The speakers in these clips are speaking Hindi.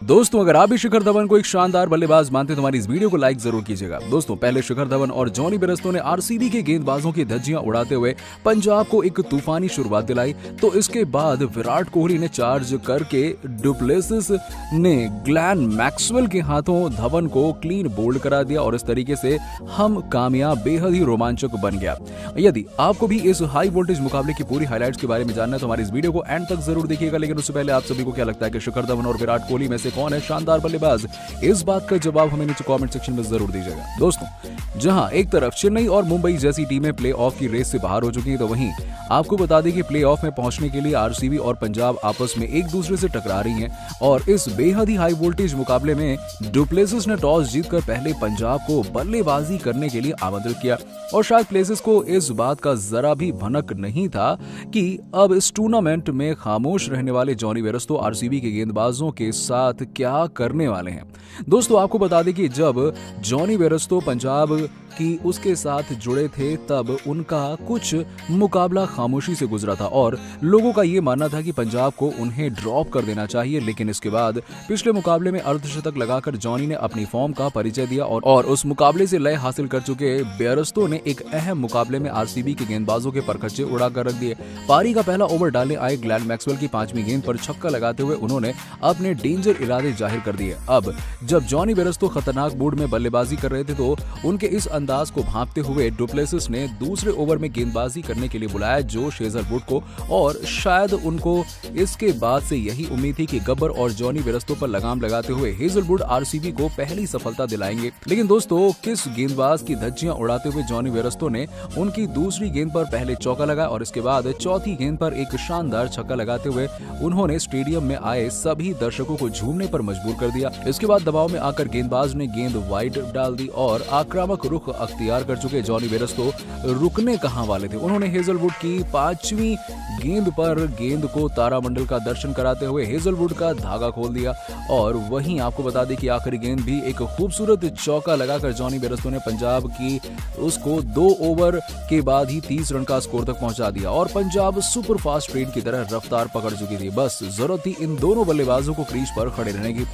दोस्तों, अगर आप भी शिखर धवन को एक शानदार बल्लेबाज मानते हैं तो हमारी इस वीडियो को लाइक जरूर कीजिएगा। दोस्तों, पहले शिखर धवन और जॉनी बेयरस्टो ने आरसीबी के गेंदबाजों की धज्जियां उड़ाते हुए पंजाब को एक तूफानी शुरुआत दिलाई, तो इसके बाद विराट कोहली ने चार्ज करके डुप्लेसिस ने ग्लेन मैक्सवेल के हाथों धवन को क्लीन बोल्ड करा दिया और इस तरीके से हम कामयाब बेहद ही रोमांचक बन गया। यदि आपको भी इस हाई वोल्टेज मुकाबले की पूरी हाइलाइट्स के बारे में जानना है तो हमारी इस वीडियो को एंड तक जरूर देखिएगा। लेकिन उससे पहले आप सभी को क्या लगता है कि शिखर धवन और विराट कोहली में से कौन है शानदार बल्लेबाज? इस बात का जवाब हमें नीचे कमेंट सेक्शन में जरूर दीजिएगा। दोस्तों, जहां एक तरफ चेन्नई और मुंबई जैसी टीमें प्लेऑफ की रेस से बाहर हो चुकी हैं, तो वहीं आपको बता दें कि प्लेऑफ में पहुंचने के लिए आरसीबी और पंजाब आपस में एक दूसरे से टकरा रही हैं और इस बेहद ही हाई वोल्टेज मुकाबले में डुप्लेसिस ने टॉस जीतकर पहले पंजाब को बल्लेबाजी करने के लिए आमंत्रित किया और शायद प्लेसिस को इस बात का जरा भी भनक नहीं था कि अब इस टूर्नामेंट में खामोश रहने वाले जॉनी बेयरस्टो आरसीबी के गेंदबाजों के साथ क्या करने वाले हैं। दोस्तों, आपको बता दें कि जब जॉनी बेयरस्टो पंजाब कि उसके साथ जुड़े थे तब उनका कुछ मुकाबला खामोशी से गुजरा था और लोगों का ये मानना था कि पंजाब को उन्हें ड्रॉप कर देना चाहिए। लेकिन इसके बाद पिछले मुकाबले में अर्धशतक लगाकर जॉनी ने अपनी फॉर्म का परिचय दिया और उस मुकाबले से लय हासिल कर चुके बेयरस्टो ने एक अहम मुकाबले में आरसीबी के गेंदबाजों के परखच्चे उड़ा कर रख दिए। पारी का पहला ओवर डालने आए ग्लेन मैक्सवेल की 5वीं गेंद पर छक्का लगाते हुए उन्होंने अपने डेंजर इरादे जाहिर कर दिए। अब जब जॉनी बेयरस्टो खतरनाक मूड में बल्लेबाजी कर रहे थे तो उनके इस अंदाज को भांपते हुए डुप्लेसिस ने दूसरे ओवर में गेंदबाजी करने के लिए बुलाया जोश हेजलवुड को और शायद उनको इसके बाद से यही उम्मीद थी कि गब्बर और जॉनी बेयरस्टो पर लगाम लगाते हुए हेजलवुड आरसीबी को पहली सफलता दिलाएंगे। लेकिन दोस्तों, किस गेंदबाज की धज्जियां उड़ाते हुए जॉनी बेयरस्टो ने उनकी दूसरी गेंद पर पहले चौका लगाया और इसके बाद चौथी गेंद पर एक शानदार छक्का लगाते हुए उन्होंने स्टेडियम में आए सभी दर्शकों को झूमने पर मजबूर कर दिया। इसके बाद दबाव में आकर गेंदबाज ने गेंद वाइड डाल दी और आक्रामक रुख अख्तियार कर चुके जॉनी बेयरस्टो रुकने कहां वाले थे। उन्होंने हेजलवुड की 5वीं गेंद पर गेंद को तारामंडल का दर्शन कराते हुए हेजलवुड का धागा खोल दिया और वहीं आपको बता दें कि आखिरी गेंद भी एक खूबसूरत चौका लगाकर जॉनी बेयरस्टो ने पंजाब की उसको 2 ओवर के बाद ही 30 रन का स्कोर तक पहुंचा दिया और पंजाब सुपर फास्ट ट्रेन की तरह रफ्तार पकड़ चुकी थी। बस जरूरत थी इन दोनों बल्लेबाजों को क्रीज पर खड़े रहने की।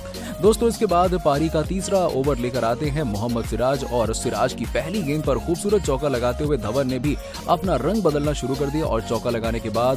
दोस्तों, इसके बाद पारी का तीसरा ओवर लेकर आते हैं मोहम्मद सिराज और सिराज की पहली गेंद पर खूबसूरत चौका लगाते हुए धवन ने भी अपना रंग बदलना शुरू कर दिया और चौका लगाने के बाद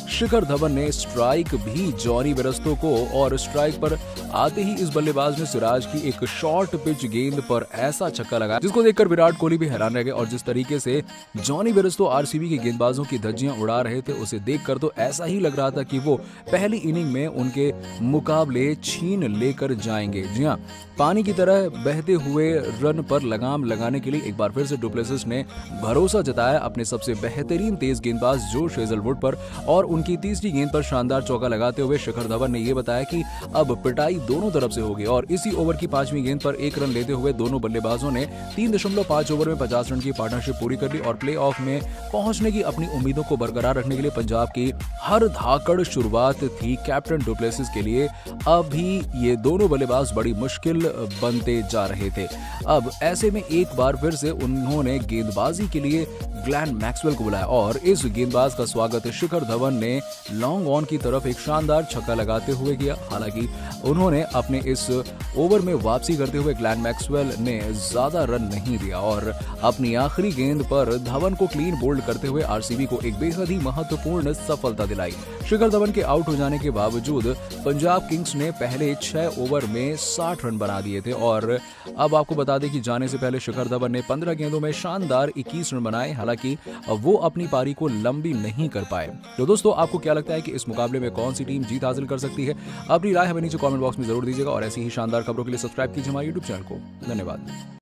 शिखर धवन ने स्ट्राइक भी जॉनी बेयरस्टो को और स्ट्राइक पर आते ही इस बल्लेबाज ने सिराज की एक शॉर्ट पिच गेंद पर ऐसा छक्का लगाया जिसको देखकर विराट कोहली भी हैरान रह गए और जिस तरीके से जॉनी बेयरस्टो आरसीबी के गेंदबाजों की धज्जियां उड़ा रहे थे उसे देखकर तो ऐसा ही लग रहा था कि वो पहली इनिंग में उनके मुकाबले छीन लेकर जाएंगे। जी हां, पानी की तरह बहते हुए रन पर लगाम लगाने के लिए एक बार फिर से डुप्लेसिस ने भरोसा जताया अपने सबसे बेहतरीन तेज गेंदबाज जोश हेजलवुड पर और उनकी तीसरी गेंद पर शानदार चौका लगाते हुए शिखर धवन ने यह बताया कि अब पिटाई दोनों तरफ से होगी और इसी ओवर की 5वीं गेंद पर 1 रन लेते हुए दोनों बल्लेबाजों ने 3.5 ओवर में 50 रन की पार्टनरशिप पूरी कर ली और प्लेऑफ में पहुंचने की अपनी उम्मीदों को बरकरार रखने के लिए पंजाब की हर धाकड़ शुरुआत थी कैप्टन डुप्लेसिस के लिए। अभी ये दोनों बल्लेबाज बड़ी मुश्किल बनते जा रहे थे। अब ऐसे में एक बार फिर से उन्होंने गेंदबाजी के लिए ग्लेन मैक्सवेल को बुलाया और इस गेंदबाज का स्वागत शिखर धवन ने लॉन्ग ऑन की तरफ एक शानदार छक्का लगाते हुए किया। हालांकि उन्होंने अपने इस ओवर में वापसी करते हुए ग्लेन मैक्सवेल ने ज्यादा रन नहीं दिया और अपनी आखिरी गेंद पर धवन को क्लीन बोल्ड करते हुए आरसीबी को एक बेहद ही महत्वपूर्ण सफलता दिलाई। शिखर धवन के आउट हो जाने के बावजूद पंजाब किंग्स ने पहले 6 ओवर में 60 रन बना दिए थे और अब आपको बता दें कि जाने से पहले शिखर धवन ने 15 गेंदों में शानदार 21 रन बनाए। हालांकि वो अपनी पारी को लंबी नहीं कर पाए। तो दोस्तों, आपको क्या लगता है कि इस मुकाबले में कौन सी टीम जीत हासिल कर सकती है? अपनी राय हमें नीचे कमेंट बॉक्स में जरूर दीजिएगा और ऐसी ही शानदार खबरों के लिए सब्सक्राइब कीजिए हमारे YouTube चैनल को। धन्यवाद।